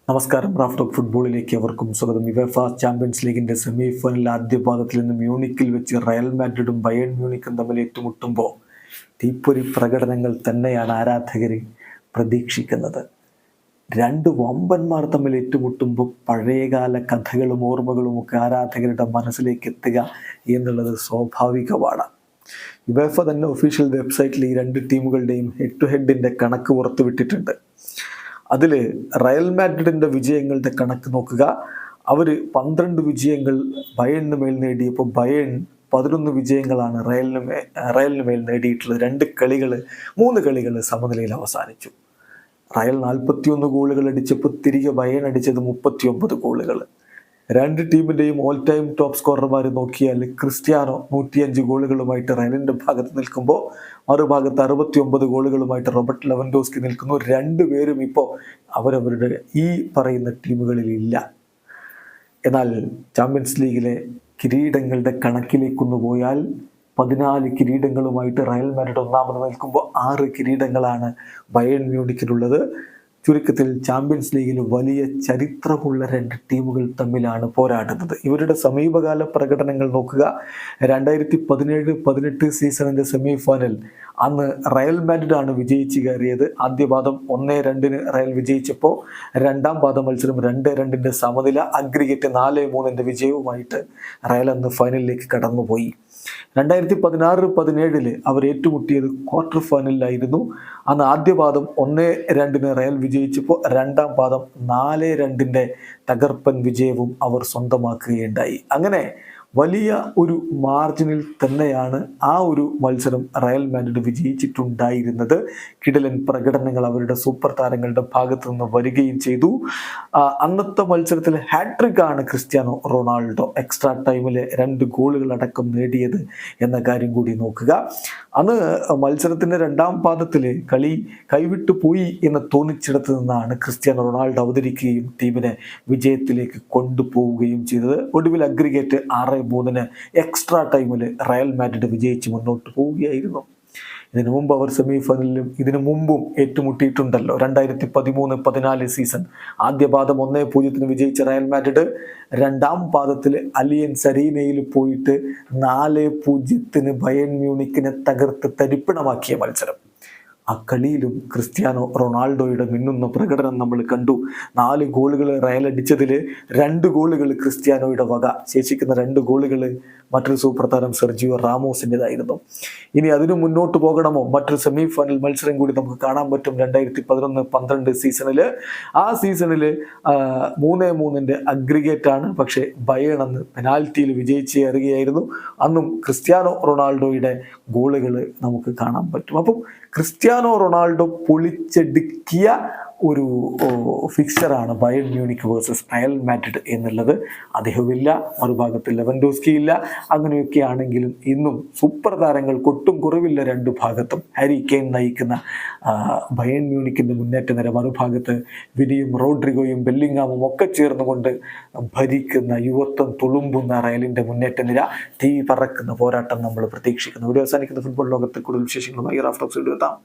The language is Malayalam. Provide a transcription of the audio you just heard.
നമസ്കാരം. റാഫ് ടോക്ക് ഫുട്ബോളിലേക്ക് അവർക്കും സ്വാഗതം. യുവേഫ ചാമ്പ്യൻസ് ലീഗിന്റെ സെമി ഫൈനൽ ആദ്യ പാദത്തിൽ നിന്ന് മ്യൂണിക്കിൽ വെച്ച് റയൽ മാഡ്രിഡും ബയേൺ മ്യൂണിക്കും തമ്മിൽ ഏറ്റുമുട്ടുമ്പോൾ തീപ്പൊരി പ്രകടനങ്ങൾ തന്നെയാണ് ആരാധകർ പ്രതീക്ഷിക്കുന്നത്. രണ്ട് വമ്പന്മാർ തമ്മിൽ ഏറ്റുമുട്ടുമ്പോൾ പഴയകാല കഥകളും ഓർമ്മകളും ഒക്കെ ആരാധകരുടെ മനസ്സിലേക്ക് എത്തുക എന്നുള്ളത് സ്വാഭാവികമാണ്. യുവേഫ തന്നെ ഒഫീഷ്യൽ വെബ്സൈറ്റിൽ ഈ രണ്ട് ടീമുകളുടെയും ഹെഡ് ടു ഹെഡിൻ്റെ കണക്ക് പുറത്തുവിട്ടിട്ടുണ്ട്. അതിൽ റയൽ മാഡ്രിഡിൻ്റെ വിജയങ്ങളുടെ കണക്ക് നോക്കുക. അവർ 12 വിജയങ്ങൾ ബയേണിന് മേൽ നേടിയപ്പോൾ ബയേൺ 11 വിജയങ്ങളാണ് റയലിന് മേൽ നേടിയിട്ടുള്ളത്. 3 കളികൾ സമനിലയിൽ അവസാനിച്ചു. റയൽ 41 ഗോളുകൾ അടിച്ചപ്പോൾ തിരികെ ബയേൺ അടിച്ചത് 39 ഗോളുകൾ. രണ്ട് ടീമിൻ്റെയും ഓൾ ടൈം ടോപ്പ് സ്കോറർമാർ നോക്കിയാൽ ക്രിസ്ത്യാനോ 105 ഗോളുകളുമായിട്ട് റയലിൻ്റെ ഭാഗത്ത് നിൽക്കുമ്പോൾ മറുഭാഗത്ത് 69 ഗോളുകളുമായിട്ട് റോബർട്ട് ലെവൻഡോസ്കി നിൽക്കുന്നു. രണ്ടുപേരും ഇപ്പോൾ അവരവരുടെ ഈ പറയുന്ന ടീമുകളിൽ ഇല്ല. എന്നാൽ ചാമ്പ്യൻസ് ലീഗിലെ കിരീടങ്ങളുടെ കണക്കിലേക്കൊന്നു പോയാൽ 14 കിരീടങ്ങളുമായിട്ട് റയൽ മാഡ്രിഡ് ഒന്നാമത് നിൽക്കുമ്പോൾ 6 കിരീടങ്ങളാണ് ബയേൺ മ്യൂണിക്കിനുള്ളത്. ചുരുക്കത്തിൽ ചാമ്പ്യൻസ് ലീഗിൽ വലിയ ചരിത്രമുള്ള രണ്ട് ടീമുകൾ തമ്മിലാണ് പോരാടുന്നത്. ഇവരുടെ സമീപകാല പ്രകടനങ്ങൾ നോക്കുക. 2017-18 സീസണിൻ്റെ സെമി ഫൈനൽ അന്ന് റയൽ മാഡ്രിഡാണ് വിജയിച്ച് കയറിയത്. ആദ്യ പാദം 1-2 റയൽ വിജയിച്ചപ്പോൾ രണ്ടാം പാദ മത്സരം 2-2 സമനില, അഗ്രിഗേറ്റ് 4-3 വിജയവുമായിട്ട് റയൽ അന്ന് ഫൈനലിലേക്ക് കടന്നുപോയി. 2016-17 അവർ ഏറ്റുമുട്ടിയത് ക്വാർട്ടർ ഫൈനലിലായിരുന്നു. അന്ന് ആദ്യ പാദം 1-2 റയൽ വിജയിച്ചപ്പോൾ രണ്ടാം പാദം 4-2 തകർപ്പൻ വിജയവും അവർ സ്വന്തമാക്കുകയുണ്ടായി. അങ്ങനെ വലിയ ഒരു മാർജിനിൽ തന്നെയാണ് ആ ഒരു മത്സരം റയൽ മാഡ്രിഡ് വിജയിച്ചിട്ടുണ്ടായിരുന്നത്. കിടിലൻ പ്രകടനങ്ങൾ അവരുടെ സൂപ്പർ താരങ്ങളുടെ ഭാഗത്തു നിന്ന് വരികയും ചെയ്തു. അന്നത്തെ മത്സരത്തിൽ ഹാട്രിക് ആണ് ക്രിസ്ത്യാനോ റൊണാൾഡോ എക്സ്ട്രാ ടൈമിൽ 2 ഗോളുകൾ അടക്കം നേടിയത് എന്ന കാര്യം കൂടി നോക്കുക. അന്ന് മത്സരത്തിൻ്റെ രണ്ടാം പാദത്തിൽ കളി കൈവിട്ടു പോയി എന്ന് തോന്നിച്ചിടത്ത് നിന്നാണ് ക്രിസ്ത്യാനോ റൊണാൾഡോ അവതരിക്കുകയും ടീമിനെ വിജയത്തിലേക്ക് കൊണ്ടുപോവുകയും ചെയ്തത്. ഒടുവിൽ അഗ്രിഗേറ്റ് 6-3 എക്സ്ട്രാ ടൈമിൽ റയൽ മാഡ്രിഡ് വിജയിച്ച് മുന്നോട്ട് പോവുകയായിരുന്നു. ഇതിനു മുമ്പ് അവർ സെമി ഫൈനലിലും ഇതിനു മുമ്പും ഏറ്റുമുട്ടിയിട്ടുണ്ടല്ലോ. 2013-14 സീസൺ ആദ്യ പാദം 1-0 വിജയിച്ച റയൽ മാഡ്രിഡ് രണ്ടാം പാദത്തിൽ അലിയൻസ് അരീനയിൽ പോയിട്ട് 4-0 ബയേൺ മ്യൂണിക്കിനെ തകർത്ത് തരിപ്പണമാക്കിയ മത്സരം. ആ കളിയിലും ക്രിസ്ത്യാനോ റൊണാൾഡോയുടെ മിന്നുന്ന പ്രകടനം നമ്മൾ കണ്ടു. 4 ഗോളുകൾ റയൽ അടിച്ചതിൽ 2 ഗോളുകൾ ക്രിസ്ത്യാനോയുടെ വക. ശേഷിക്കുന്ന 2 ഗോളുകൾ മറ്റൊരു സൂപ്പർ താരം സെർജിയോ റാമോസിൻ്റെതായിരുന്നു. ഇനി അതിനു മുന്നോട്ട് പോകണമോ? മറ്റൊരു സെമി ഫൈനൽ മത്സരം കൂടി നമുക്ക് കാണാൻ പറ്റും. 2011-12 സീസണിൽ ആ സീസണിൽ 3-3 അഗ്രിഗേറ്റ് ആണ്. പക്ഷേ ബയേൺ അന്ന് പെനാൽറ്റിയിൽ വിജയിച്ച് കയറുകയായിരുന്നു. അന്നും ക്രിസ്ത്യാനോ റൊണാൾഡോയുടെ ഗോളുകൾ നമുക്ക് കാണാൻ പറ്റും. അപ്പം ക്രിസ്ത്യാനോ റൊണാൾഡോ പൊളിച്ചെടുക്കിയ ഒരു ഫിക്സറാണ് Bayern Munich versus Real Madrid എന്നുള്ളത്. അദ്ദേഹമില്ല, മറുഭാഗത്ത് ലെവൻഡോസ്കി ഇല്ല. അങ്ങനെയൊക്കെ ആണെങ്കിലും ഇന്നും സൂപ്പർ താരങ്ങൾ കൊട്ടും കുറവില്ല രണ്ട് ഭാഗത്തും. ഹാരി കെയ്ൻ നയിക്കുന്ന ബയേൺ മ്യൂണിക്കിൻ്റെ മുന്നേറ്റ നിര, മറുഭാഗത്ത് വിനിയും റോഡ്രിഗോയും ബെല്ലിംഗാമും ഒക്കെ ചേർന്നുകൊണ്ട് ഭരിക്കുന്ന യുവത്വം തുളുമ്പുന്ന റയലിൻ്റെ മുന്നേറ്റ നിര. തീ പറക്കുന്ന പോരാട്ടം നമ്മൾ പ്രതീക്ഷിക്കുന്നു. ഇവിടെ അവസാനിക്കുന്ന ഫുട്ബോൾ ലോകത്തെ കൂടുതൽ വിശേഷങ്ങളുമായി റാഫ് ടോക്സ് എത്താം.